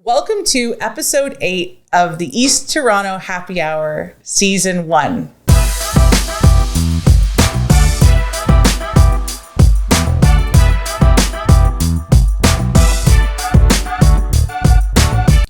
Welcome to episode 8 of the EastTO Happy Hour, season 1.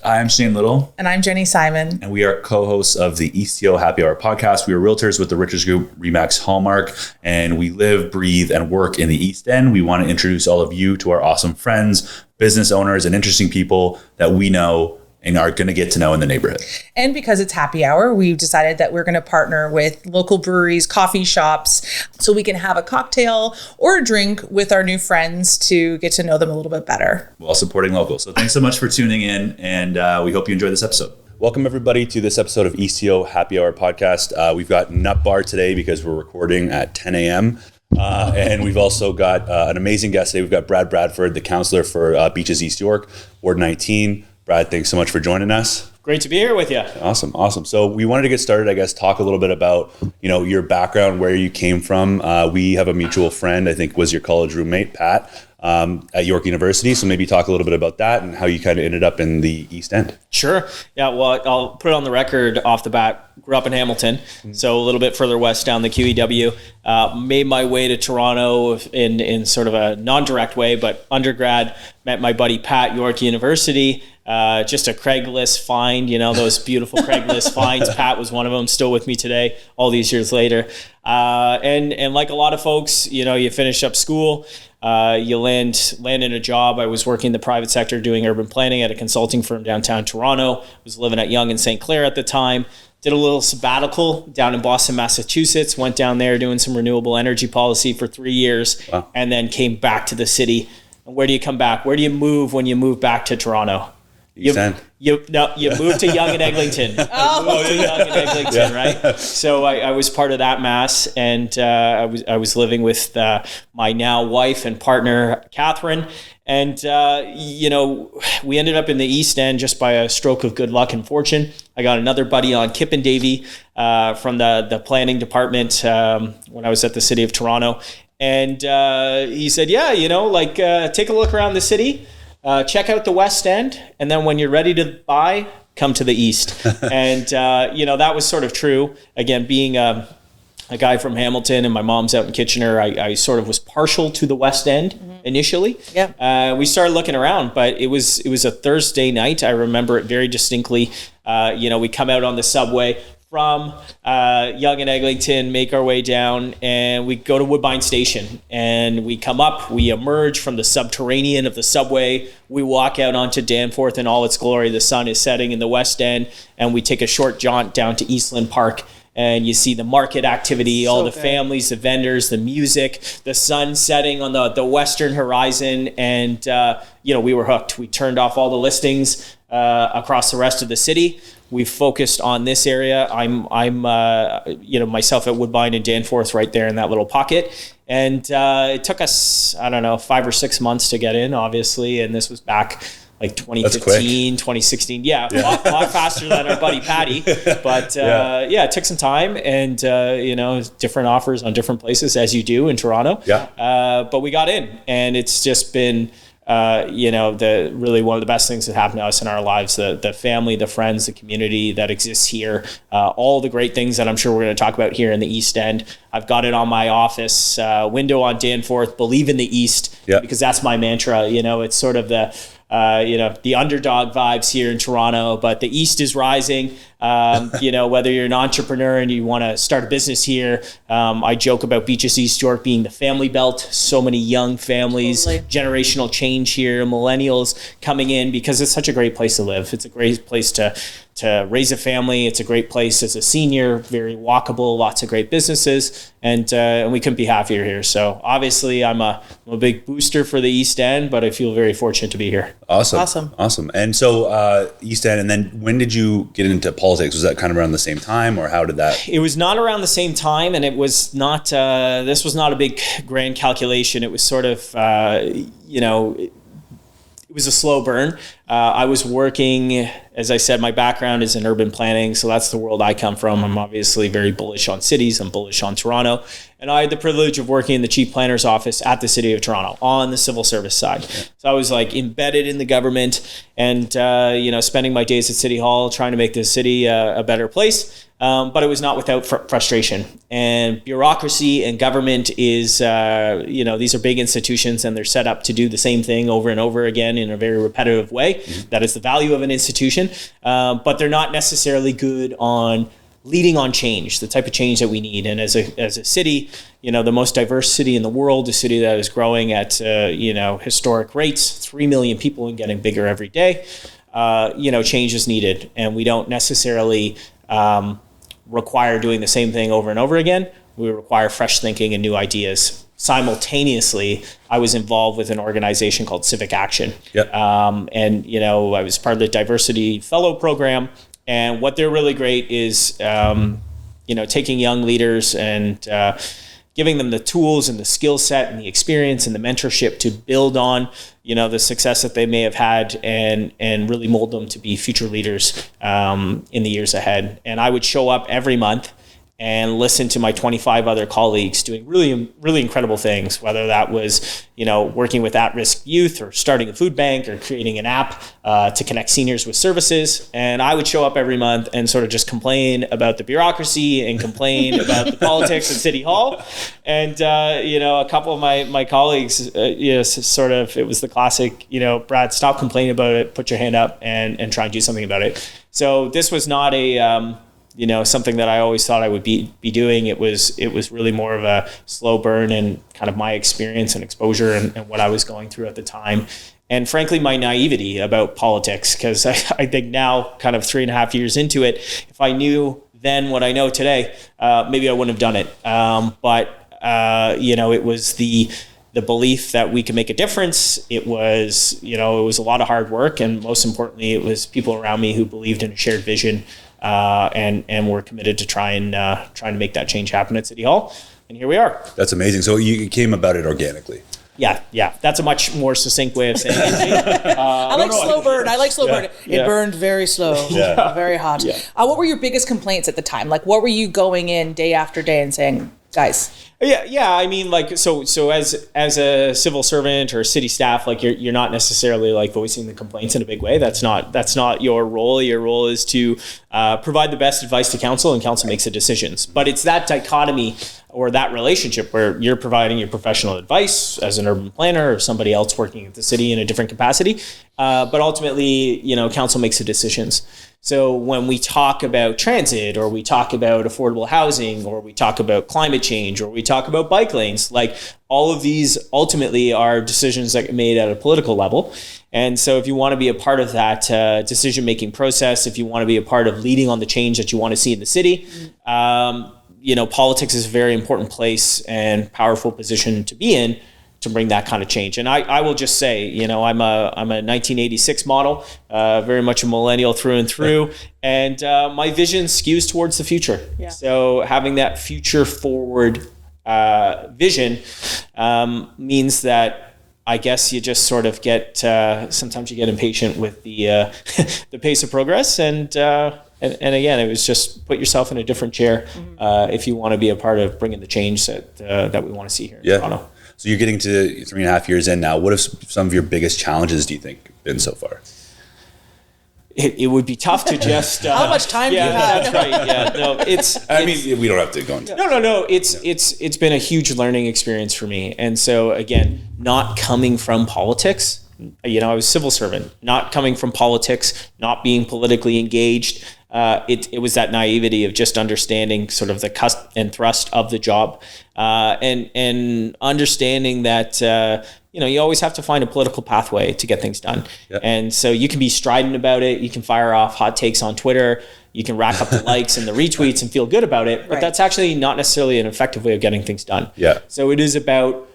I'm Shane Little. And I'm Jenny Simon. And we are co-hosts of the EastTO Happy Hour podcast. We are realtors with the Riches Group Remax Hallmark, and we live, breathe, and work in the East End. We want to introduce all of you to our awesome friends, business owners, and interesting people that we know and are going to get to know in the neighborhood. And because it's happy hour, we've decided that we're going to partner with local breweries, coffee shops, so we can have a cocktail or a drink with our new friends to get to know them a little bit better, while supporting local. So thanks so much for tuning in, and we hope you enjoy this episode. Welcome, everybody, to this episode of EastTO Happy Hour podcast. We've got Nut Bar today because we're recording at 10 a.m., and we've also got an amazing guest today. We've got Brad Bradford, the councillor for Beaches East York, Ward 19. Brad, thanks so much for joining us. Great to be here with you. Awesome. So we wanted to get started, I guess, talk a little bit about, your background, where you came from. We have a mutual friend, I think was your college roommate, Pat, at York University. So maybe talk a little bit about that and how you kind of ended up in the East End. Sure. Yeah, well, I'll put it on the record off the bat. Grew up in Hamilton, so a little bit further west down the QEW. Made my way to Toronto in sort of a non-direct way, but undergrad, met my buddy Pat, York University. Just a Craigslist find, those beautiful Craigslist finds. Pat was one of them, still with me today, all these years later. And like a lot of folks, you finish up school, you land in a job. I was working in the private sector doing urban planning at a consulting firm downtown Toronto. Was living at Yonge and St. Clair at the time. Did a little sabbatical down in Boston, Massachusetts. Went down there doing some renewable energy policy for 3 years. Wow. And then came back to the city. And where do you come back? Where do you move when you move back to Toronto? You moved to Yonge and Eglinton. Yonge and Eglinton, right? So I was part of that mass, and I was living with my now wife and partner, Catherine. And, we ended up in the East End just by a stroke of good luck and fortune. I got another buddy on Kip and Davey from the planning department when I was at the City of Toronto. And he said, take a look around the city. Check out the West End, and then when you're ready to buy, come to the East. And, that was sort of true. Again, being a guy from Hamilton and my mom's out in Kitchener, I sort of was partial to the West End initially. Yeah. We started looking around, but it was a Thursday night. I remember it very distinctly. We come out on the subway from Yonge and Eglinton, make our way down, and we go to Woodbine Station. And we come up, we emerge from the subterranean of the subway. We walk out onto Danforth in all its glory. The sun is setting in the West End, and we take a short jaunt down to Eastland Park. And you see the market activity, all the families, the vendors, the music, the sun setting on the western horizon. And, we were hooked. We turned off all the listings across the rest of the city. We focused on this area. I'm myself at Woodbine and Danforth right there in that little pocket. And it took us, 5 or 6 months to get in, obviously. And this was back like 2015, 2016. Yeah. A lot faster than our buddy Patty. But it took some time and, different offers on different places as you do in Toronto. Yeah. But we got in, and it's just been, the really one of the best things that happened to us in our lives, the family, the friends, the community that exists here, all the great things that I'm sure we're going to talk about here in the East End. I've got it on my office window on Danforth, believe in the East, because that's my mantra. It's sort of the underdog vibes here in Toronto, but the East is rising. Whether you're an entrepreneur and you want to start a business here, I joke about Beaches East York being the family belt. So many young families, generational change here, millennials coming in because it's such a great place to live. It's a great place to raise a family. It's a great place as a senior, very walkable, lots of great businesses, and we couldn't be happier here. So obviously I'm a big booster for the East End, but I feel very fortunate to be here. Awesome. And so East End, and then when did you get into politics? Was that kind of around the same time, or how did that? It was not around the same time, and it was not, this was not a big grand calculation. It was sort of, it was a slow burn. I was working, as I said, my background is in urban planning, so that's the world I come from. I'm obviously very bullish on cities. I'm bullish on Toronto. And I had the privilege of working in the Chief Planner's office at the City of Toronto on the civil service side. So I was like embedded in the government and, spending my days at City Hall trying to make the city a better place. But it was not without frustration. And bureaucracy and government is, these are big institutions and they're set up to do the same thing over and over again in a very repetitive way. That is the value of an institution. But they're not necessarily good on leading on change, the type of change that we need. And as a city, the most diverse city in the world, a city that is growing at, historic rates, 3 million people and getting bigger every day, change is needed. And we don't necessarily require doing the same thing over and over again. We require fresh thinking and new ideas. Simultaneously, I was involved with an organization called Civic Action. Yep. I was part of the Diversity Fellow Program. And what they're really great is, taking young leaders and giving them the tools and the skill set and the experience and the mentorship to build on, the success that they may have had and really mold them to be future leaders in the years ahead. And I would show up every month and listen to my 25 other colleagues doing really, really incredible things, whether that was, working with at-risk youth or starting a food bank or creating an app to connect seniors with services. And I would show up every month and sort of just complain about the bureaucracy and complain about the politics at City Hall. And, a couple of my colleagues, it was the classic, Brad, stop complaining about it, put your hand up and try and do something about it. So this was not a, something that I always thought I would be doing. It was really more of a slow burn and kind of my experience and exposure and what I was going through at the time. And frankly, my naivety about politics, because I think now kind of 3.5 years into it, if I knew then what I know today, maybe I wouldn't have done it. It was the belief that we could make a difference. It was a lot of hard work. And most importantly, it was people around me who believed in a shared vision and we're committed to trying to make that change happen at City Hall. And here we are. That's amazing. So you came about it organically. Yeah. That's a much more succinct way of saying it. I like slow burn. It burned very slow, very hot. Yeah. What were your biggest complaints at the time? Like, what were you going in day after day and saying, guys? Yeah. I mean, like, so as a civil servant or city staff, like you're not necessarily like voicing the complaints in a big way. That's not your role. Your role is to provide the best advice to council, and council makes the decisions. But it's that dichotomy or that relationship where you're providing your professional advice as an urban planner or somebody else working at the city in a different capacity. But ultimately, council makes the decisions. So when we talk about transit or we talk about affordable housing or we talk about climate change or we talk about bike lanes, like all of these ultimately are decisions that get made at a political level. And so if you want to be a part of that decision-making process, if you want to be a part of leading on the change that you want to see in the city, politics is a very important place and powerful position to be in to bring that kind of change. And I will just say, I'm a 1986 model, very much a millennial through and through, and my vision skews towards the future. Yeah. So having that future forward vision means that I guess you just sort of get, sometimes you get impatient with the the pace of progress. And again, it was just put yourself in a different chair if you want to be a part of bringing the change that we want to see here in Toronto. So you're getting to 3.5 years in now. What have some of your biggest challenges, do you think, been so far? It would be tough to just... How much time do you have? That's right. Yeah, no, we don't have to go into that. No. It's been a huge learning experience for me. And so, again, not coming from politics, I was a civil servant, not coming from politics, not being politically engaged. It was that naivety of just understanding sort of the cut and thrust of the job, and understanding that you always have to find a political pathway to get things done. Yep. And so you can be strident about it, you can fire off hot takes on Twitter, you can rack up the likes and the retweets and feel good about it, but that's actually not necessarily an effective way of getting things done. Yeah. So it is about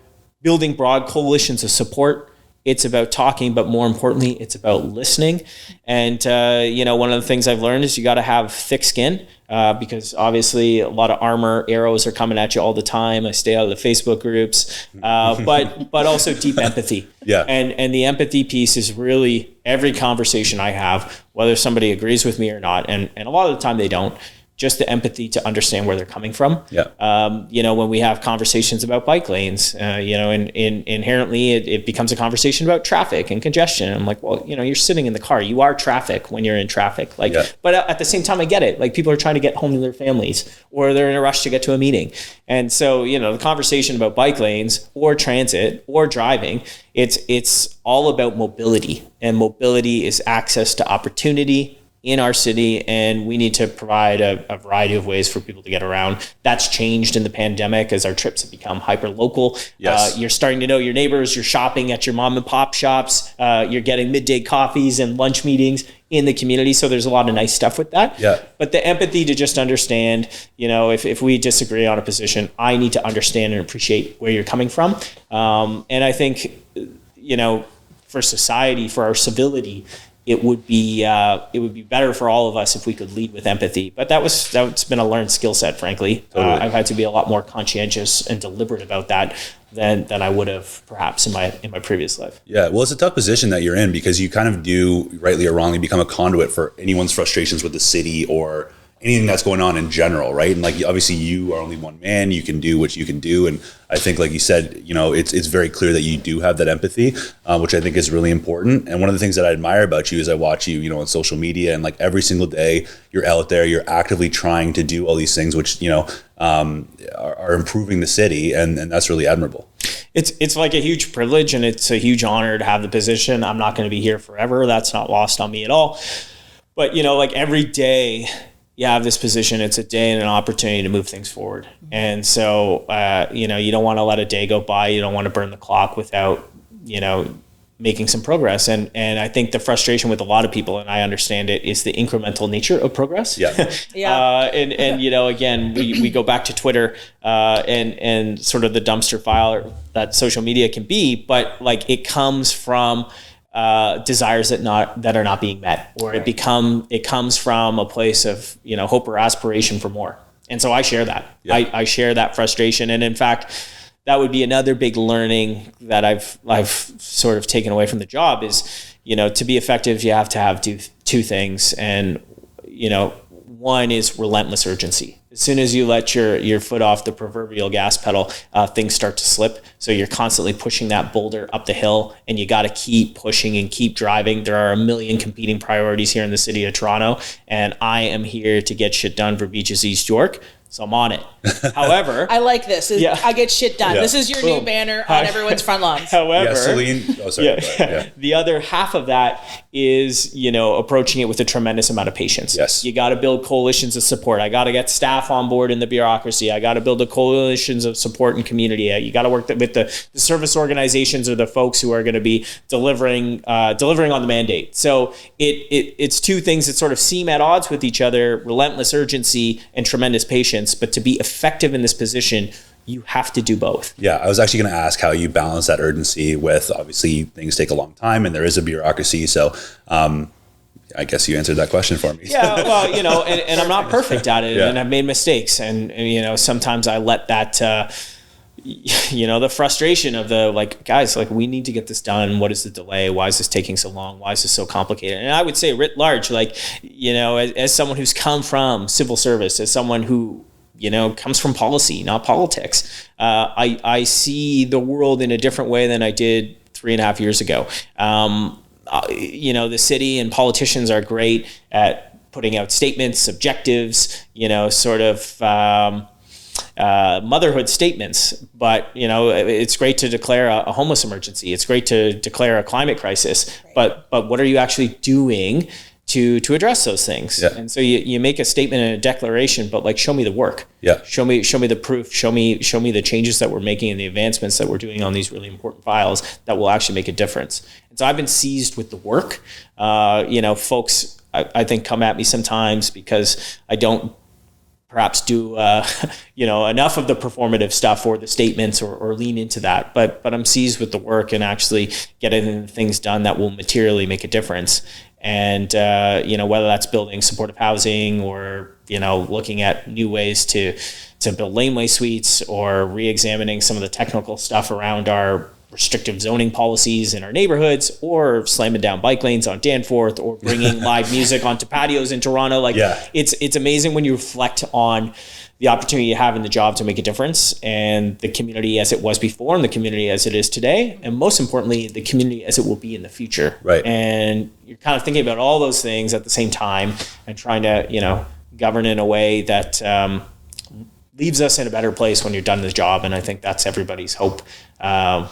building broad coalitions of support. It's about talking, but more importantly, it's about listening. And, one of the things I've learned is you got to have thick skin. because obviously a lot of arrows are coming at you all the time. I stay out of the Facebook groups, but also deep empathy. Yeah. And the empathy piece is really every conversation I have, whether somebody agrees with me or not, and a lot of the time they don't. Just the empathy to understand where they're coming from. Yeah. When we have conversations about bike lanes, inherently it becomes a conversation about traffic and congestion. I'm like, well, you're sitting in the car. You are traffic when you're in traffic. But at the same time, I get it. Like, people are trying to get home to their families, or they're in a rush to get to a meeting. And so, the conversation about bike lanes or transit or driving, it's all about mobility, and mobility is access to opportunity in our city, and we need to provide a variety of ways for people to get around. That's changed in the pandemic as our trips have become hyper local. Yes. You're starting to know your neighbors, you're shopping at your mom and pop shops, you're getting midday coffees and lunch meetings in the community. So there's a lot of nice stuff with that. Yeah. But the empathy to just understand, if we disagree on a position, I need to understand and appreciate where you're coming from. And I think, for society, for our civility, it would be better for all of us if we could lead with empathy. But that's been a learned skill set, frankly. Totally. I've had to be a lot more conscientious and deliberate about that than I would have perhaps in my previous life. Yeah, well, it's a tough position that you're in, because you kind of do, rightly or wrongly, become a conduit for anyone's frustrations with the city or anything that's going on in general, right? And obviously you are only one man, you can do what you can do. And I think, like you said, it's very clear that you do have that empathy, which I think is really important. And one of the things that I admire about you is I watch you, on social media, and every single day you're out there, you're actively trying to do all these things, which, are improving the city. And that's really admirable. It's like a huge privilege, and it's a huge honor to have the position. I'm not going to be here forever. That's not lost on me at all. But, every day you have this position, it's a day and an opportunity to move things forward. And so, you don't want to let a day go by. You don't want to burn the clock without, making some progress. And I think the frustration with a lot of people, and I understand it, is the incremental nature of progress. Yeah. Yeah. Again, we go back to Twitter and sort of the dumpster fire that social media can be, but it comes from desires that are not being met, or it comes from a place of hope or aspiration for more. And so I share that. Yeah. I share that frustration, and in fact, that would be another big learning that I've sort of taken away from the job is, to be effective, you have to have two things, and one is relentless urgency. As soon as you let your foot off the proverbial gas pedal, things start to slip. So you're constantly pushing that boulder up the hill, and you got to keep pushing and keep driving. There are a million competing priorities here in the city of Toronto, and I am here to get shit done for Beaches East York. So I'm on it. However, I like this. I get shit done. Yeah. This is your new banner on everyone's front lawns. However, the other half of that is, approaching it with a tremendous amount of patience. Yes. You got to build coalitions of support. I got to get staff on board in the bureaucracy. I got to build the coalitions of support and community. You got to work with the service organizations or the folks who are going to be delivering on the mandate. So it's two things that sort of seem at odds with each other: relentless urgency and tremendous patience. But to be effective in this position, you have to do both. Yeah, I was actually going to ask how you balance that urgency with, obviously, things take a long time and there is a bureaucracy. So I guess you answered that question for me. Yeah, well, and I'm not perfect at it, Yeah. and I've made mistakes. And sometimes I let that, the frustration of guys, we need to get this done. What is the delay? Why is this taking so long? Why is this so complicated? And I would say writ large, as someone who's come from civil service, as someone who, comes from policy, not politics. I see the world in a different way than I did 3.5 years ago. The city and politicians are great at putting out statements, objectives, motherhood statements, but it's great to declare a homeless emergency. It's great to declare a climate crisis, but what are you actually doing to address those things? Yeah. And so you make a statement and a declaration, but show me the work. Yeah. Show me the proof. Show me the changes that we're making and the advancements that we're doing on these really important files that will actually make a difference. And so I've been seized with the work. Folks, I think, come at me sometimes because I don't perhaps do enough of the performative stuff or the statements or lean into that, but I'm seized with the work and actually getting things done that will materially make a difference. And, whether that's building supportive housing or, looking at new ways to build laneway suites or re-examining some of the technical stuff around our restrictive zoning policies in our neighborhoods, or slamming down bike lanes on Danforth, or bringing live music onto patios in Toronto. It's amazing when you reflect on the opportunity you have in the job to make a difference, and the community as it was before and the community as it is today. And most importantly, the community as it will be in the future. Right. And you're kind of thinking about all those things at the same time and trying to, govern in a way that, leaves us in a better place when you're done the job. And I think that's everybody's hope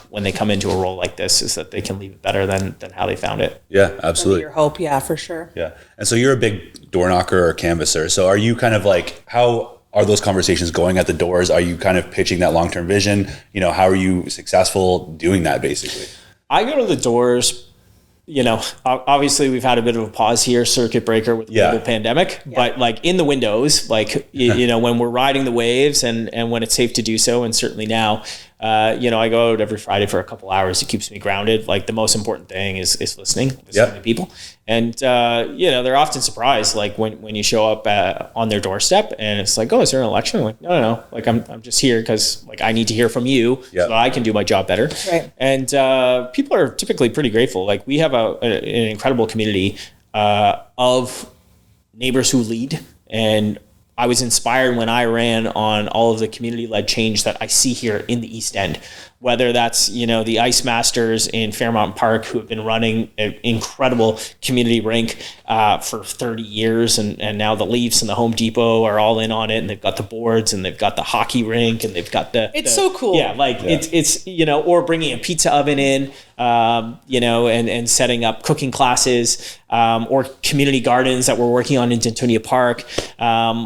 when they come into a role like this, is that they can leave it better than how they found it. Yeah, absolutely. Your hope. Yeah, for sure. Yeah. And so you're a big door knocker or canvasser. So are you kind of like, how are those conversations going at the doors? Are you kind of pitching that long-term vision? How are you successful doing that basically? I go to the doors. Obviously we've had a bit of a pause here, circuit breaker with the global pandemic, but like in the windows, like, when we're riding the waves and when it's safe to do so. And certainly now, I go out every Friday for a couple hours. It keeps me grounded. Like the most important thing is listening to people. And, they're often surprised, like when you show up on their doorstep and it's like, oh, is there an election? I'm like, no. Like I'm just here because like I need to hear from you so I can do my job better. Right. And people are typically pretty grateful. Like we have an incredible community of neighbors who lead, and I was inspired when I ran on all of the community-led change that I see here in the East End, whether that's, the Ice Masters in Fairmount Park, who have been running an incredible community rink for 30 years. And now the Leafs and the Home Depot are all in on it, and they've got the boards and they've got the hockey rink and they've got it's so cool. Yeah. It's, or bringing a pizza oven in, and setting up cooking classes, or community gardens that we're working on in Dentonia Park,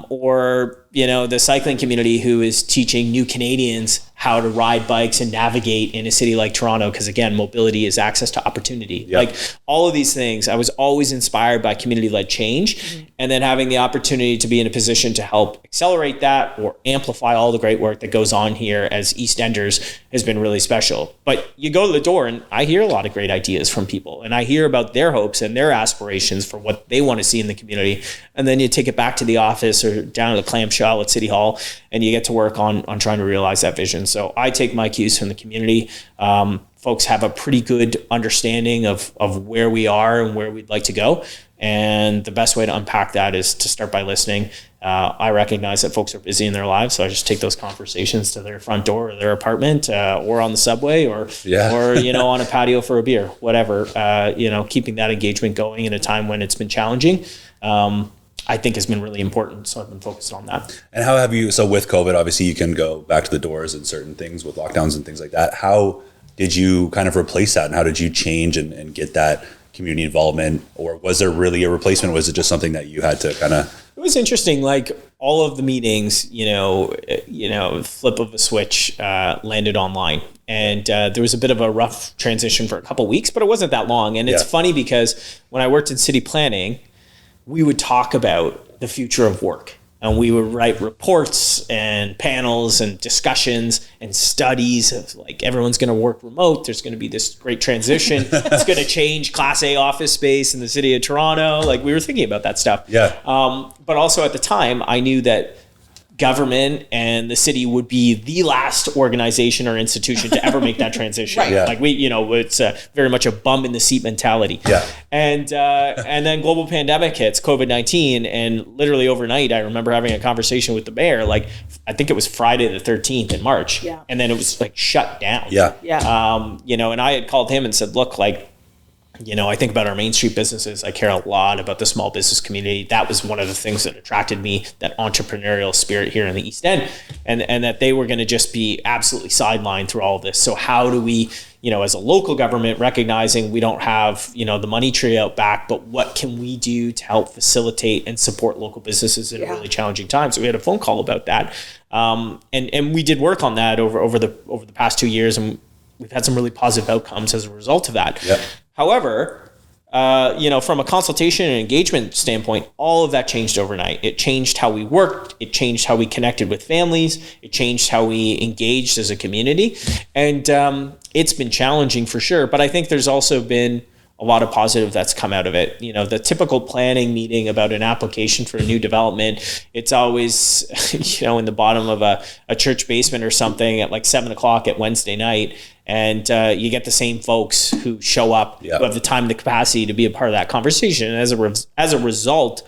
or the cycling community who is teaching new Canadians how to ride bikes and navigate in a city like Toronto. Because again, mobility is access to opportunity. Yep. Like all of these things, I was always inspired by community-led change, and then having the opportunity to be in a position to help accelerate that or amplify all the great work that goes on here as East Enders has been really special. But you go to the door and I hear a lot of great ideas from people, and I hear about their hopes and their aspirations for what they want to see in the community. And then you take it back to the office or down to the clamshell at City Hall, and you get to work on trying to realize that vision. So I take my cues from the community. Folks have a pretty good understanding of where we are and where we'd like to go. And the best way to unpack that is to start by listening. I recognize that folks are busy in their lives, so I just take those conversations to their front door or their apartment, or on the subway, or on a patio for a beer, whatever. Keeping that engagement going in a time when it's been challenging, I think has been really important. So I've been focused on that. And how have you, so with COVID, obviously you can go back to the doors and certain things with lockdowns and things like that. How did you kind of replace that, and how did you change and get that community involvement? Or was there really a replacement? Was it just something that you had to kind of... It was interesting. Like all of the meetings, flip of a switch, landed online. And there was a bit of a rough transition for a couple of weeks, but it wasn't that long. And it's funny because when I worked in city planning, we would talk about the future of work, and we would write reports and panels and discussions and studies of like, everyone's going to work remote. There's going to be this great transition. It's going to change Class A office space in the city of Toronto. Like we were thinking about that stuff. Yeah. But also at the time I knew that government and the city would be the last organization or institution to ever make that transition. Right. Yeah. Like it's very much a bum in the seat mentality. Yeah. And then global pandemic hits, COVID-19, and literally overnight, I remember having a conversation with the mayor. Like I think it was Friday the 13th in March. Yeah. And then it was like shut down. Yeah. Yeah. And I had called him and said, look, like, I think about our Main Street businesses. I care a lot about the small business community. That was one of the things that attracted me, that entrepreneurial spirit here in the East End, and that they were going to just be absolutely sidelined through all of this. So how do we, as a local government, recognizing we don't have, the money tree out back, but what can we do to help facilitate and support local businesses in a really challenging time? So we had a phone call about that. And we did work on that over the past 2 years, and we've had some really positive outcomes as a result of that. Yep. However, from a consultation and engagement standpoint, all of that changed overnight. It changed how we worked. It changed how we connected with families. It changed how we engaged as a community. And it's been challenging for sure. But I think there's also been a lot of positive that's come out of it. You know, the typical planning meeting about an application for a new development, it's always, you know, in the bottom of a church basement or something at like 7:00 at Wednesday night. And you get the same folks who show up, who have the time and the capacity to be a part of that conversation. And as a result,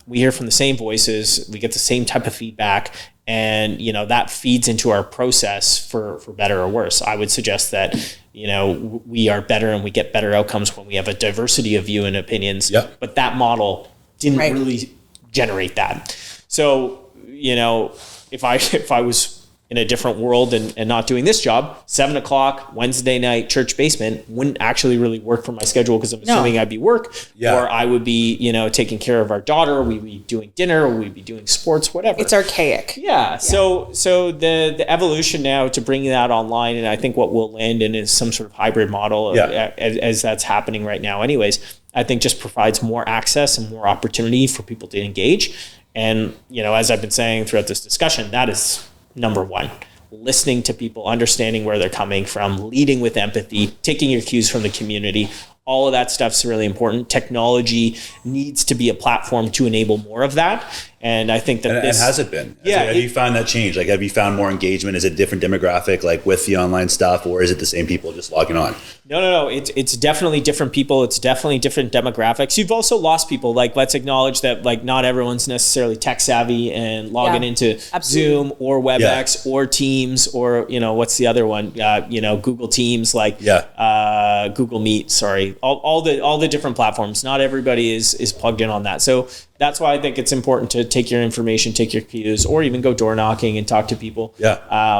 we hear from the same voices, we get the same type of feedback, and you know that feeds into our process for better or worse. I would suggest that, you know, we are better and we get better outcomes when we have a diversity of view and opinions. But that model didn't really generate that. So, you know, if I was in a different world and not doing this job, 7:00 Wednesday night church basement wouldn't actually really work for my schedule, because I'm assuming I'd be work or I would be, you know, taking care of our daughter. We'd be doing dinner, we'd be doing sports, whatever. It's archaic. So the evolution now to bringing that online, and I think what we'll land in is some sort of hybrid model as that's happening right now anyways, I think just provides more access and more opportunity for people to engage. And, you know, as I've been saying throughout this discussion, that is number one. Listening to people, understanding where they're coming from, leading with empathy, taking your cues from the community. All of that stuff's really important. Technology needs to be a platform to enable more of that. And I think that and has it been? Have you found that change? Like, have you found more engagement? Is it a different demographic, like with the online stuff, or is it the same people just logging on? No. It's definitely different people. It's definitely different demographics. You've also lost people. Like, let's acknowledge that, like, not everyone's necessarily tech savvy and logging into Zoom or WebEx or Teams or, you know, what's the other one? You know, Google Teams, like Google Meet. Sorry, all the different platforms. Not everybody is plugged in on that. So that's why I think it's important to take your information, take your cues, or even go door knocking and talk to people.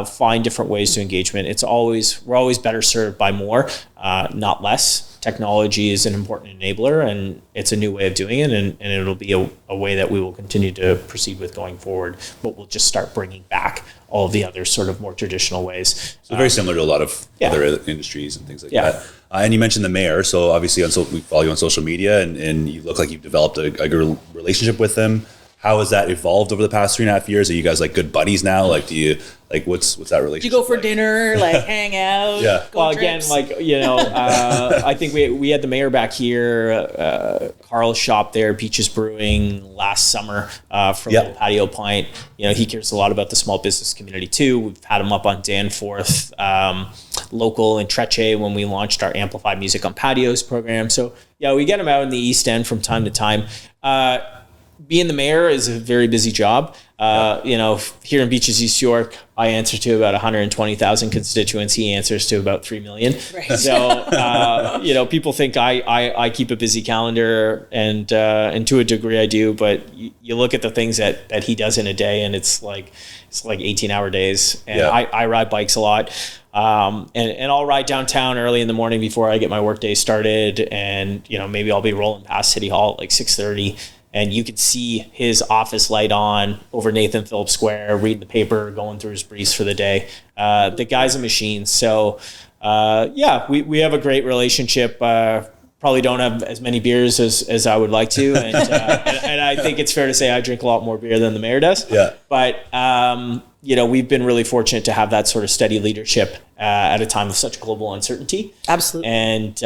Find different ways to engagement. We're always better served by more, not less. Technology is an important enabler, and it's a new way of doing it, and it'll be a way that we will continue to proceed with going forward, but we'll just start bringing back all of the other sort of more traditional ways. So very similar to a lot of other industries and things like that. And you mentioned the mayor, so obviously we follow you on social media, and you look like you've developed a good relationship with him. How has that evolved over the past 3.5 years? Are you guys like good buddies now? Like, do you like what's that relationship? Do you go for dinner, like hang out? Well, again, like, you know, I think we had the mayor back here, Carl's shop there, Peaches Brewing, last summer from the patio pint. You know, he cares a lot about the small business community too. We've had him up on Danforth, local in Treche when we launched our Amplified Music on Patios program. So yeah, we get him out in the East End from time to time. Being the mayor is a very busy job. You know, here in Beaches, East York, I answer to about 120,000 constituents. He answers to about 3 million. Right. So, you know, people think I keep a busy calendar, and to a degree I do, but you look at the things that he does in a day, and it's like 18-hour days. And I ride bikes a lot. And I'll ride downtown early in the morning before I get my workday started. And, you know, maybe I'll be rolling past City Hall at like 6:30. And you could see his office light on over Nathan Phillips Square, reading the paper, going through his briefs for the day. The guy's a machine. So, we have a great relationship. Probably don't have as many beers as I would like to. And I think it's fair to say I drink a lot more beer than the mayor does. But, you know, we've been really fortunate to have that sort of steady leadership at a time of such global uncertainty. Absolutely. And,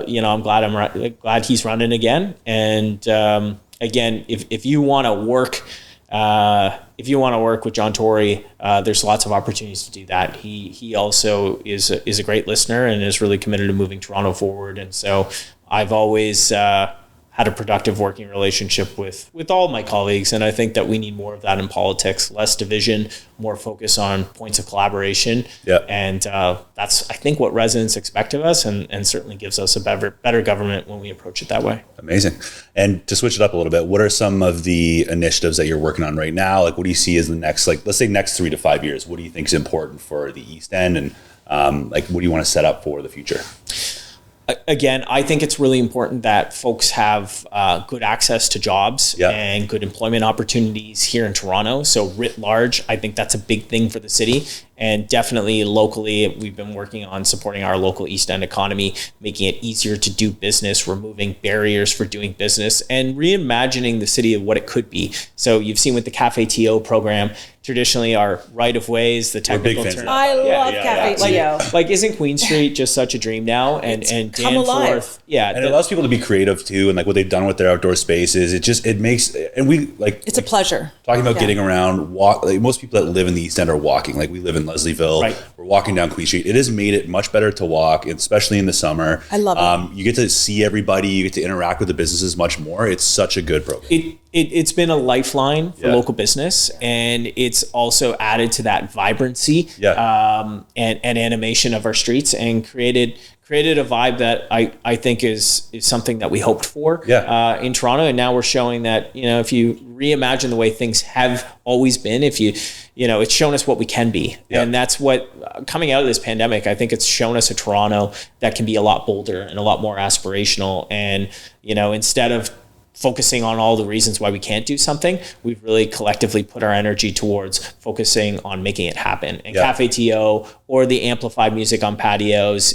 you know, I'm glad he's running again. And, again, if you want to work, with John Tory, there's lots of opportunities to do that. He also is a great listener and is really committed to moving Toronto forward. And so I've always had a productive working relationship with all my colleagues, and I think that we need more of that in politics. Less division, more focus on points of collaboration. And that's, I think, what residents expect of us, and certainly gives us a better government when we approach it that way. Amazing. And to switch it up a little bit, what are some of the initiatives that you're working on right now? Like, what do you see as the next, like, let's say next 3 to 5 years? What do you think is important for the East End, and like, what do you want to set up for the future? Again, I think it's really important that folks have good access to jobs and good employment opportunities here in Toronto. So writ large, I think that's a big thing for the city. And definitely locally, we've been working on supporting our local East End economy, making it easier to do business, removing barriers for doing business, and reimagining the city of what it could be. So you've seen with the Cafe TO program, traditionally our right of ways, the technical fans of term. that. I love Cafe Tio. Like, isn't Queen Street just such a dream now? And come alive. Danforth, yeah, And it allows people to be creative too, and like what they've done with their outdoor spaces. It makes, and we like. It's a pleasure. Talking about getting around, like most people that live in the East End are walking. Like we live in Leslieville, Right. We're walking down Queen Street. It has made it much better to walk, especially in the summer. I love it. You get to see everybody. You get to interact with the businesses much more. It's such a good program. It's been a lifeline for local business, and it's also added to that vibrancy and animation of our streets, and created a vibe that I think is something that we hoped for in Toronto. And now we're showing that, if you reimagine the way things have always been, it's shown us what we can be. And that's what, coming out of this pandemic, I think it's shown us a Toronto that can be a lot bolder and a lot more aspirational. And, instead of focusing on all the reasons why we can't do something, we've really collectively put our energy towards focusing on making it happen. And Cafe TO or the amplified music on patios,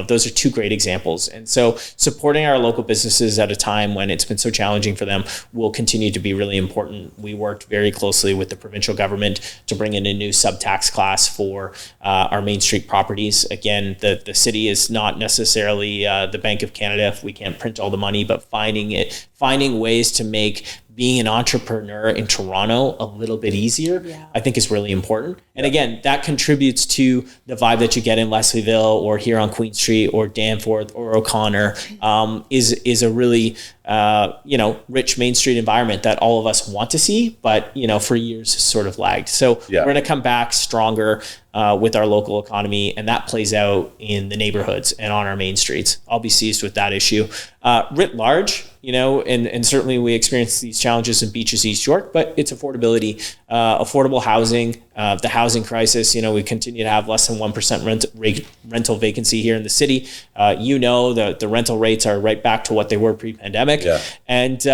those are two great examples. And so supporting our local businesses at a time when it's been so challenging for them will continue to be really important. We worked very closely with the provincial government to bring in a new subtax class for our Main Street properties. Again, the city is not necessarily the Bank of Canada. We can't print all the money, but finding ways to make being an entrepreneur in Toronto a little bit easier, I think is really important. And again, that contributes to the vibe that you get in Leslieville or here on Queen Street or Danforth or O'Connor, is a really, rich Main Street environment that all of us want to see, but, for years has sort of lagged. So we're going to come back stronger with our local economy, and that plays out in the neighborhoods and on our main streets. I'll be seized with that issue. Writ large, and certainly we experience these challenges in Beaches, East York, but it's affordability, affordable housing, the housing crisis. We continue to have less than 1% rental vacancy here in the city. The rental rates are right back to what they were pre-pandemic. And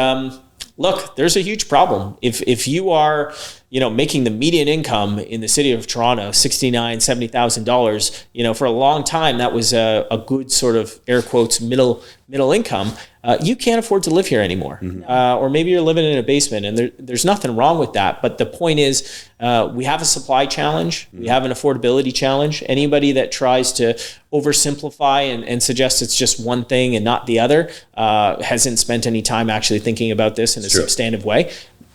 look, there's a huge problem. If you are, making the median income in the city of Toronto, $69,000, $70,000, for a long time, that was a good sort of air quotes middle income. You can't afford to live here anymore. Or maybe you're living in a basement, and there's nothing wrong with that. But the point is, we have a supply challenge. We have an affordability challenge. Anybody that tries to oversimplify and suggest it's just one thing and not the other hasn't spent any time actually thinking about this in a substantive way.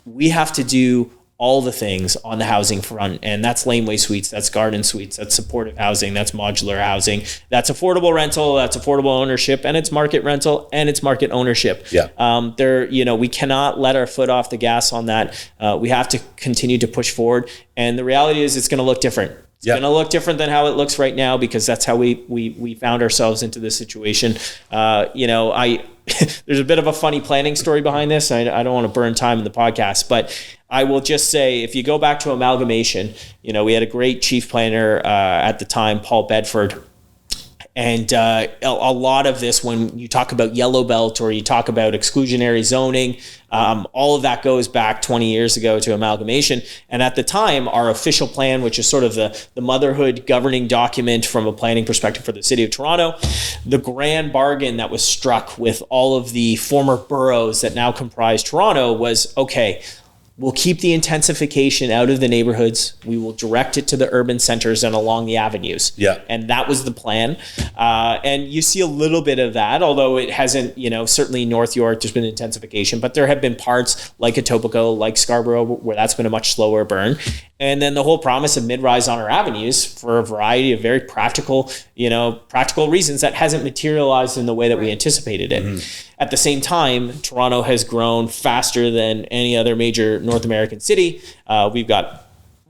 We have to do all the things on the housing front, and that's laneway suites, that's garden suites, that's supportive housing, that's modular housing, that's affordable rental, that's affordable ownership, and it's market rental, and it's market ownership. We cannot let our foot off the gas on that. We have to continue to push forward, and the reality is it's going to look different. It's going to look different than how it looks right now, because that's how we found ourselves into this situation. There's a bit of a funny planning story behind this. I don't want to burn time in the podcast, but I will just say, if you go back to amalgamation, we had a great chief planner at the time, Paul Bedford. And a lot of this, when you talk about yellow belt or you talk about exclusionary zoning, all of that goes back 20 years ago to amalgamation. And at the time, our official plan, which is sort of the motherhood governing document from a planning perspective for the city of Toronto, the grand bargain that was struck with all of the former boroughs that now comprise Toronto was, okay, we'll keep the intensification out of the neighborhoods. We will direct it to the urban centers and along the avenues. And that was the plan. And you see a little bit of that, although it hasn't, certainly North York, there's been intensification, but there have been parts like Etobicoke, like Scarborough, where that's been a much slower burn. And then the whole promise of mid-rise on our avenues for a variety of very practical reasons that hasn't materialized in the way that we anticipated it. At the same time, Toronto has grown faster than any other major North American city. We've got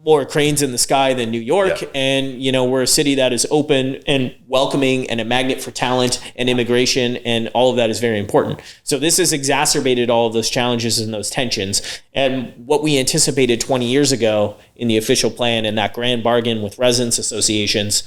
more cranes in the sky than New York. And, we're a city that is open and welcoming and a magnet for talent and immigration. And all of that is very important. So this has exacerbated all of those challenges and those tensions. And what we anticipated 20 years ago in the official plan and that grand bargain with residents associations,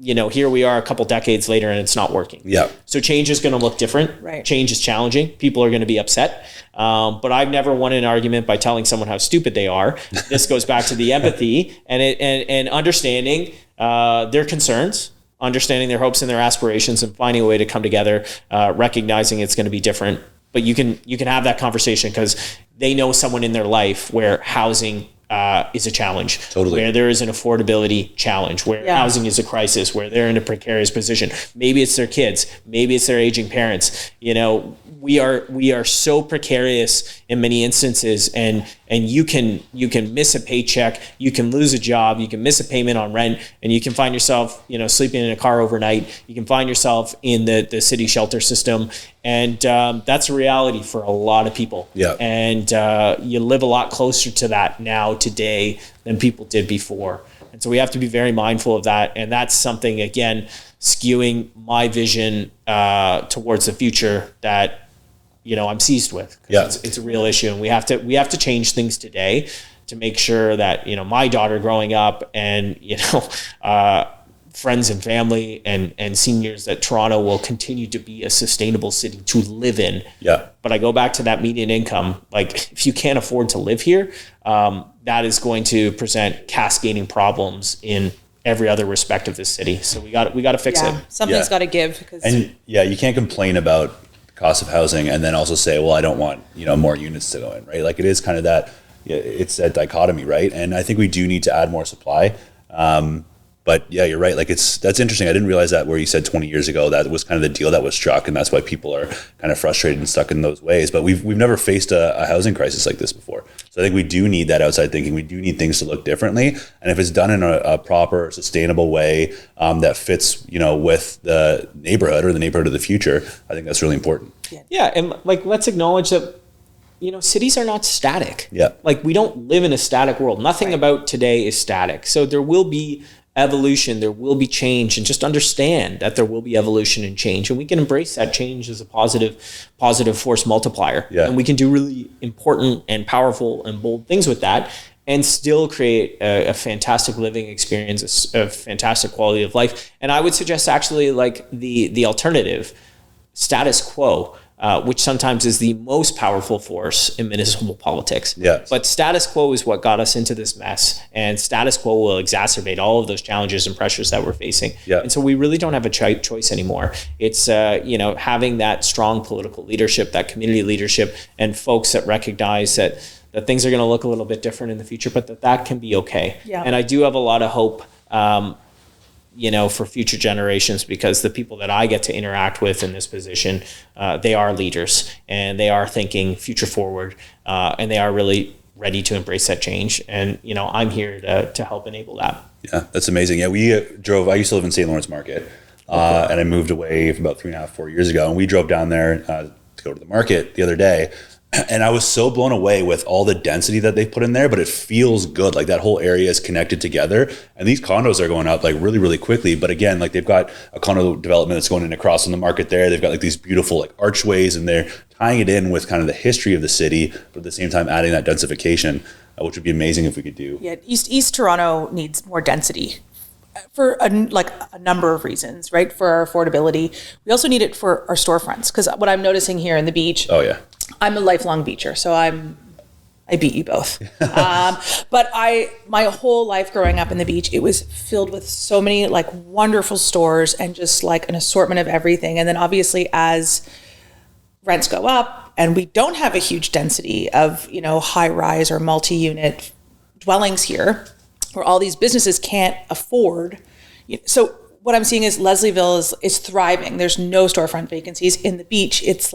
here we are a couple decades later and it's not working. So change is going to look different. Change is challenging. People are going to be upset. But I've never won an argument by telling someone how stupid they are. This goes back to the empathy and understanding their concerns, understanding their hopes and their aspirations, and finding a way to come together, recognizing it's going to be different. But you can have that conversation because they know someone in their life where housing is a challenge. Totally. Where there is an affordability challenge, where housing is a crisis, where they're in a precarious position. Maybe it's their kids, maybe it's their aging parents. You know, we are so precarious in many instances, and you can miss a paycheck, you can lose a job, you can miss a payment on rent, and you can find yourself, you know, sleeping in a car overnight. You can find yourself in the city shelter system, and that's a reality for a lot of people. Yeah. And you live a lot closer to that now today than people did before. And so we have to be very mindful of that. And that's something, again, skewing my vision towards the future that, you know, I'm seized with. Yeah. It's a real issue. And we have to change things today to make sure that, you know, my daughter growing up and, you know, friends and family and seniors, that Toronto will continue to be a sustainable city to live in. Yeah. But I go back to that median income. Like, if you can't afford to live here, that is going to present cascading problems in every other respect of this city. So we got to fix it. Something's got to give. And you can't complain about the cost of housing and then also say, well, I don't want, you know, more units to go in, right? Like, it is kind of that, it's that dichotomy, right? And I think we do need to add more supply. But yeah, you're right. Like, that's interesting. I didn't realize that, where you said 20 years ago, that was kind of the deal that was struck, and that's why people are kind of frustrated and stuck in those ways. But we've never faced a housing crisis like this before. So I think we do need that outside thinking. We do need things to look differently. And if it's done in a proper, sustainable way that fits, you know, with the neighborhood or the neighborhood of the future, I think that's really important. Yeah, and like, let's acknowledge that, you know, cities are not static. Yeah. Like, we don't live in a static world. Nothing about today is static. So there will be evolution, there will be change, and just understand that there will be evolution and change, and we can embrace that change as a positive force multiplier. Yeah. And we can do really important and powerful and bold things with that, and still create a fantastic living experience, a fantastic quality of life. And I would suggest, actually, like, the alternative, status quo, which sometimes is the most powerful force in municipal politics. Yeah. But status quo is what got us into this mess, and status quo will exacerbate all of those challenges and pressures that we're facing. Yeah. And so we really don't have a choice anymore. It's you know, having that strong political leadership, that community leadership, and folks that recognize that things are going to look a little bit different in the future, but that can be okay. Yeah. And I do have a lot of hope, you know, for future generations, because the people that I get to interact with in this position, they are leaders, and they are thinking future forward, and they are really ready to embrace that change. And, you know, I'm here to help enable that. Yeah, that's amazing. Yeah, we I used to live in St. Lawrence Market, and I moved away from about 3.5, 4 years ago, and we drove down there to go to the market the other day. And I was so blown away with all the density that they put in there, but it feels good. Like, that whole area is connected together, and these condos are going up like really, really quickly. But again, like, they've got a condo development that's going in across from the market there. They've got like these beautiful like archways, and they're tying it in with kind of the history of the city, but at the same time adding that densification, which would be amazing if we could do. Yeah, East Toronto needs more density for a number of reasons, right? For our affordability. We also need it for our storefronts, because what I'm noticing here in the beach. Oh yeah. I'm a lifelong beacher, so I beat you both. But my whole life growing up in the beach, it was filled with so many like wonderful stores and just like an assortment of everything. And then obviously, as rents go up and we don't have a huge density of, you know, high rise or multi-unit dwellings here, where all these businesses can't afford. So what I'm seeing is Leslieville is thriving. There's no storefront vacancies. In the beach, it's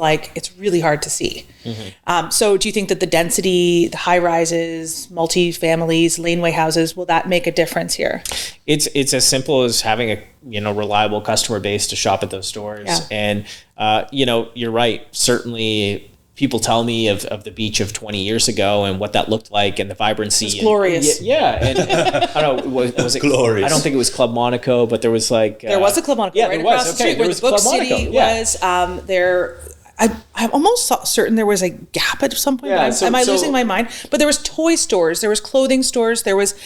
really hard to see. Mm-hmm. So do you think that the density, the high rises, multi-families, laneway houses, will that make a difference here? It's as simple as having a, you know, reliable customer base to shop at those stores. Yeah. And, you know, you're right. Certainly, people tell me of the beach of 20 years ago and what that looked like, and the vibrancy. It's glorious. Yeah. And I don't know, was it glorious? I don't think it was Club Monaco, but there was like... there was a Club Monaco right across the street where the Book City was. There, I'm almost certain there was a Gap at some point. Yeah, am I losing my mind? But there was toy stores, there was clothing stores, there was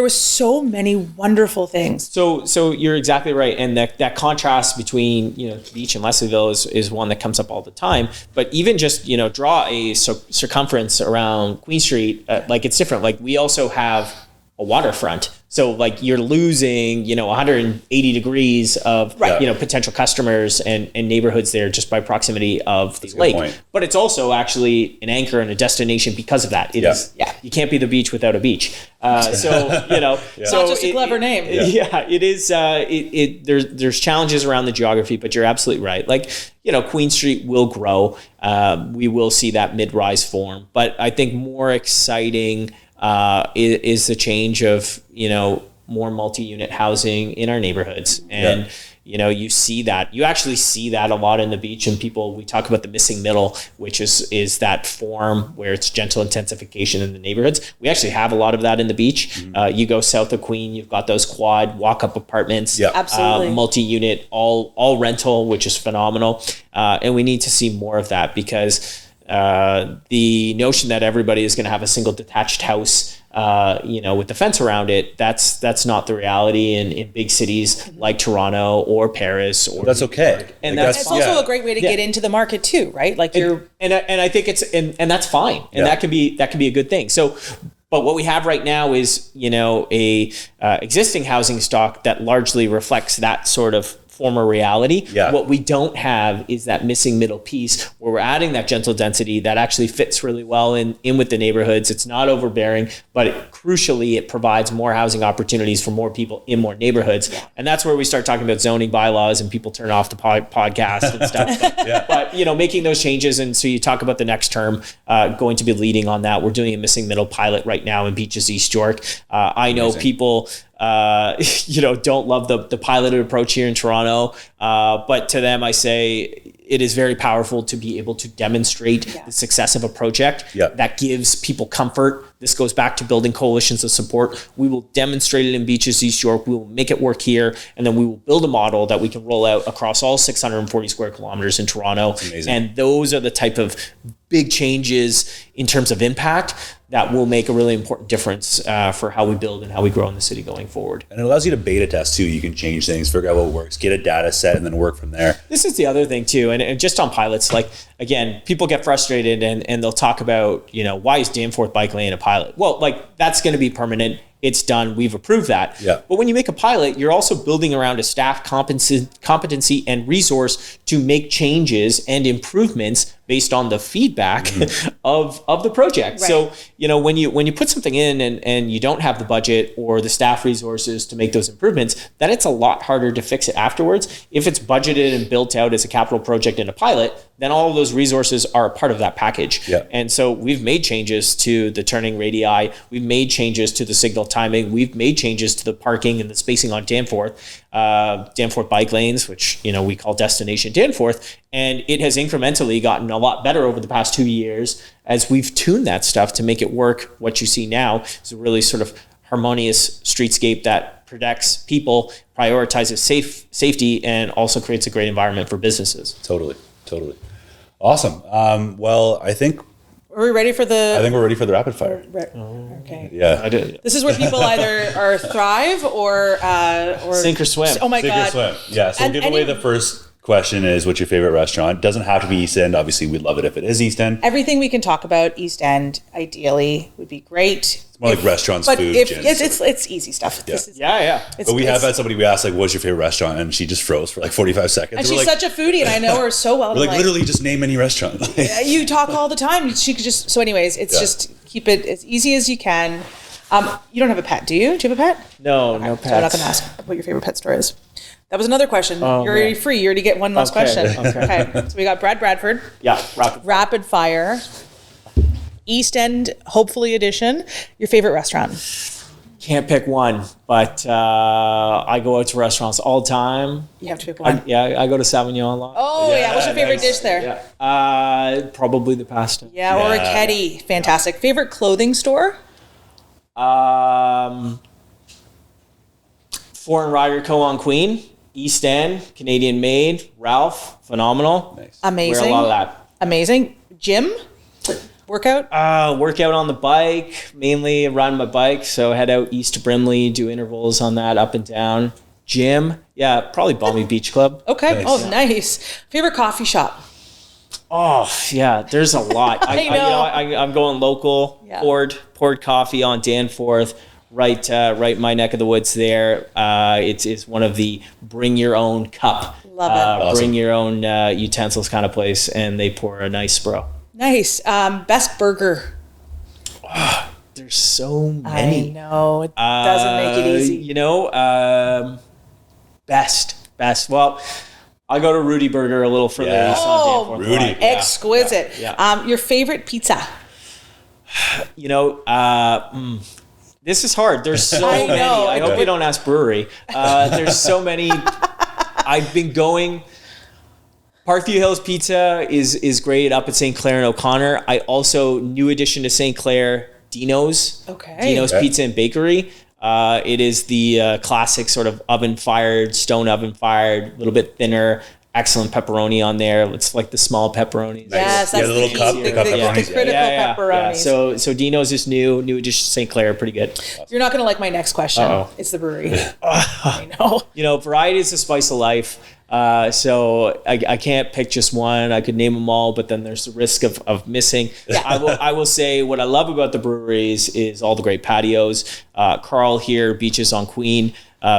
so many wonderful things. So you're exactly right, and that contrast between, you know, the beach and Leslieville is one that comes up all the time. But even just, you know, draw a circumference around Queen Street, like, it's different. Like, we also have a waterfront So like you're losing, 180 degrees of, potential customers and neighborhoods there just by proximity of the lake. Point. But it's also actually an anchor and a destination because of that. It is, you can't be the beach without a beach. So It's not just a clever name. It is. There's challenges around the geography, but you're absolutely right. Like, Queen Street will grow. We will see that mid-rise form, but I think more exciting is the change of, more multi-unit housing in our neighborhoods. And, you see that. You actually see that a lot in the beach, and we talk about the missing middle, which is that form where it's gentle intensification in the neighborhoods. We actually have a lot of that in the beach. You go south of Queen, you've got those quad walk-up apartments, absolutely, multi-unit, all rental, which is phenomenal. And we need to see more of that because the notion that everybody is going to have a single detached house, with the fence around it, that's not the reality in big cities like Toronto or Paris. Or that's okay. And it's also a great way to get into the market too, right? Like and I think and that's fine, and that can be a good thing. So. But what we have right now is, a existing housing stock that largely reflects that sort of former reality. What we don't have is that missing middle piece where we're adding that gentle density that actually fits really well in with the neighborhoods. It's not overbearing, but crucially, it provides more housing opportunities for more people in more neighborhoods. And that's where we start talking about zoning bylaws and people turn off the podcast and stuff. But making those changes. And so you talk about the next term going to be leading on that. We're doing a missing middle pilot right now in Beaches East York. I know people don't love the piloted approach here in Toronto. But to them, I say it is very powerful to be able to demonstrate the success of a project that gives people comfort. This goes back to building coalitions of support. We will demonstrate it in Beaches East York. We will make it work here. And then we will build a model that we can roll out across all 640 square kilometers in Toronto. And those are the type of big changes in terms of impact that will make a really important difference for how we build and how we grow in the city going forward. And it allows you to beta test too. You can change things, figure out what works, get a data set, and then work from there. This is the other thing too. And just on pilots, like, again, people get frustrated and they'll talk about, why is Danforth Bike Lane a pilot? Well, like, that's going to be permanent. It's done. We've approved that. But when you make a pilot, you're also building around a staff competency and resource to make changes and improvements based on the feedback of the project. Right. So, when you put something in and you don't have the budget or the staff resources to make those improvements, then it's a lot harder to fix it afterwards. If it's budgeted and built out as a capital project in a pilot, then all of those resources are a part of that package. And so we've made changes to the turning radii. We've made changes to the signal timing. We've made changes to the parking and the spacing on Danforth bike lanes, which, we call Destination Danforth. And it has incrementally gotten a lot better over the past 2 years as we've tuned that stuff to make it work. What you see now is a really sort of harmonious streetscape that protects people, prioritizes safety, and also creates a great environment for businesses. Totally. Awesome. Well, I think we're ready for I think we're ready for the rapid fire. Okay. Yeah. This is where people either are thrive or sink or swim. Oh my Sink God. or swim. Yeah. So we'll give away the first question is, what's your favorite restaurant? Doesn't have to be East End. Obviously, we'd love it if it is East End. Everything we can talk about East End, ideally, would be great. It's more like restaurants, but food, it's easy stuff. Yeah. But we have had somebody, we asked, like, what's your favorite restaurant? And she just froze for like 45 seconds. And she's such a foodie, and I know her so well. We're like, literally just name any restaurant. You talk all the time. She could just, so anyways, it's just keep it as easy as you can. You don't have a pet, do you? Do you have a pet? No, no pets. So I'm not going to ask what your favorite pet store is. That was another question. You're already free. You already get one last question. Okay. So we got Brad Bradford. Yeah. Rapid fire. East End, hopefully edition. Your favorite restaurant? Can't pick one, but I go out to restaurants all the time. You have to pick one. I go to Sauvignon a lot. Oh, yeah. What's your favorite dish there? Yeah. Probably the pasta. Yeah, or a Ketty. Fantastic. Favorite clothing store? Foreign Rider Co. on Queen. East End, Canadian made, Ralph, phenomenal. Nice. Amazing. Wear a lot of that. Amazing. Gym? Workout? Workout on the bike, mainly run my bike. So head out east to Brimley, do intervals on that, up and down. Gym, yeah, probably Balmy Beach Club. Okay. Nice. Oh, nice. Favorite coffee shop? Oh, yeah, there's a lot. I know. I'm going local, poured coffee on Danforth. right in my neck of the woods there. It's one of the bring your own cup, Love it. Awesome. bring your own utensils kind of place, and they pour a nice Spro. Nice. Best burger. There's so many. I know. It doesn't make it easy. You know, best. Well, I'll go to Rudy Burger a little further Yeah. east on Danforth. Rudy. Line. Yeah. Exquisite. Yeah. Your favorite pizza? You know, this is hard. There's so I many. know. I hope you don't ask brewery. There's so many. I've been going. Parkview Hills Pizza is great up at St. Clair and O'Connor. I also, new addition to St. Clair, Dino's. Okay. Dino's Pizza and Bakery. It is the classic sort of oven-fired, stone oven-fired, a little bit thinner, excellent pepperoni on there. It's like the small pepperonis. Yes, that's the little cup, key. the cup pepperonis. The critical pepperonis. So Dino's is new addition to St. Clair, pretty good. You're not going to like my next question. Uh-oh. It's the brewery. I know. You know, variety is the spice of life. So I can't pick just one. I could name them all, but then there's the risk of missing. Yeah. I will say what I love about the breweries is all the great patios. Carl here, Beaches on Queen,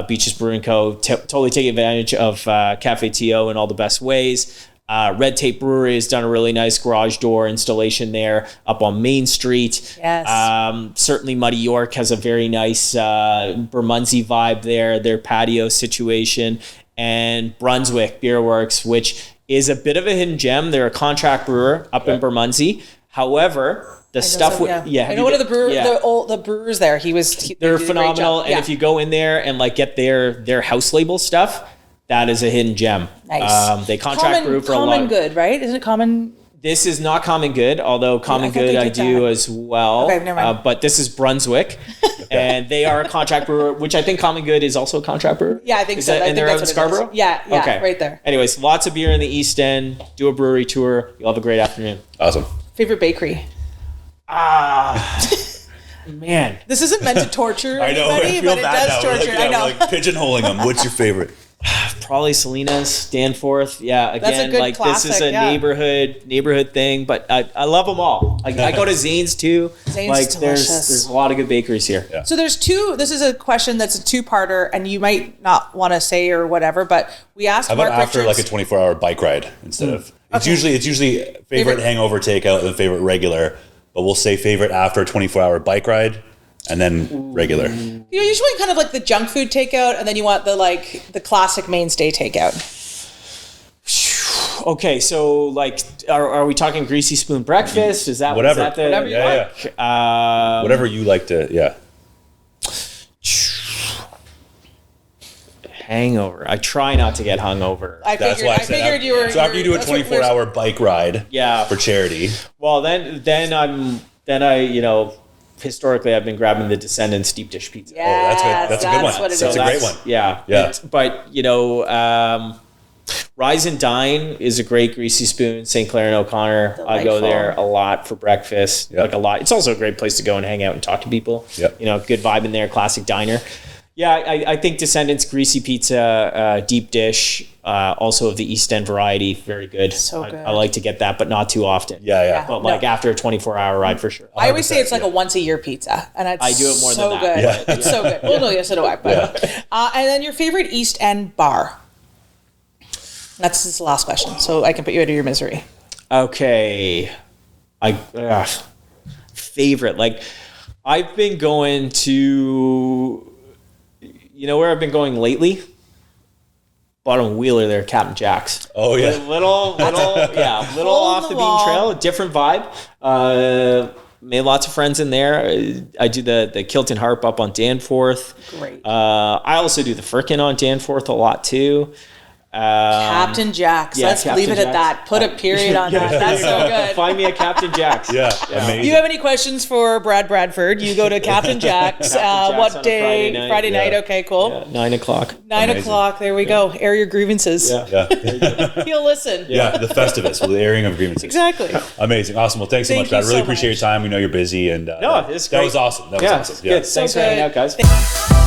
Beaches Brewing Co. Totally take advantage of Cafe TO in all the best ways. Red Tape Brewery has done a really nice garage door installation there up on Main Street. Yes. Certainly Muddy York has a very nice Bermondsey vibe there, their patio situation. And Brunswick Beer Works, which is a bit of a hidden gem. They're a contract brewer up in Bermondsey. However, the stuff I know one of the the brewers there. They're they're phenomenal. And if you go in there and like get their house label stuff, that is a hidden gem. Nice. They contract brew for a lot. Common Good, right? Isn't it Common? This is not Common Good, although Common Good I do as well. Okay, never mind. But this is Brunswick, and they are a contract brewer, which I think Common Good is also a contract brewer. Yeah, I think so. And they're out in Scarborough? Yeah, right there. Anyways, lots of beer in the East End. Do a brewery tour. You'll have a great afternoon. Awesome. Favorite bakery? Man. This isn't meant to torture I know. anybody, I feel but it bad does now. torture. I know. We're like pigeonholing them. What's your favorite? Probably Selena's, Danforth. Yeah, That's a again, good like classic, this is a neighborhood thing, but I love them all. I go to Zane's too. Zane's like is delicious. there's a lot of good bakeries here. Yeah. So there's two. This is a question that's a two-parter, and you might not want to say or whatever, but we asked How about Mark after Richards. like a 24-hour bike ride instead of? It's usually favorite hangover takeout and favorite regular, but we'll say favorite after a 24-hour bike ride. And then regular. You know, usually kind of like the junk food takeout, and then you want the classic mainstay takeout. Okay, so like, are we talking greasy spoon breakfast? Is that Whatever. Is that the, Whatever you like. Whatever you like to, yeah. Hangover. I try not to get hungover. I figured you were. So after you do a that's what 24-hour bike ride, Yeah. for charity. Well, then I you know, historically I've been grabbing the Descendants deep dish pizza. Yes, That's a good one. what it That's is. a great one. Yeah. Yeah. But you know, Rise and Dine is a great greasy spoon. St. Clair and O'Connor. I go Delightful. there a lot for breakfast. Yeah. Like a lot. It's also a great place to go and hang out and talk to people. Yeah. You know, good vibe in there. Classic diner. Yeah, I think Descendants greasy pizza, deep dish, also of the East End variety, very good. So good. I like to get that, but not too often. Yeah. But like after a 24-hour ride for sure. I always say it's like 100%, a once-a-year pizza, and it's I do it more so than good. that. Yeah. It's so good. Well, no, yes, so do I. But, and then your favorite East End bar. That's the last question, so I can put you out of your misery. Okay. Favorite. Like, I've been going to, you know where I've been going lately? Bottom Wheeler there, Captain Jack's. Oh, yeah. Little off the beaten trail, a different vibe. Made lots of friends in there. I do the Kilton Harp up on Danforth. Great. I also do the Firkin on Danforth a lot too. Captain Jack's. yeah, Let's Captain leave it at Jack's. that. Put a period on that. That's so good. Find me at Captain Jack's. Yeah. Amazing. You have any questions for Brad Bradford? You go to Captain Jack's. Captain Jack's What on a day? Friday night. Yeah. Okay, cool. Yeah, 9 o'clock. 9 Amazing. o'clock. There we go. Air your grievances. Yeah. Yeah. He'll listen. Yeah, the Festivus, with the airing of grievances. Exactly. Amazing. Awesome. Well, thanks so Thank much, Brad. you Really so appreciate much. your time. We know you're busy. And No, it's that great. was awesome. That was Yeah, awesome. good. Thanks for hanging good. out, guys.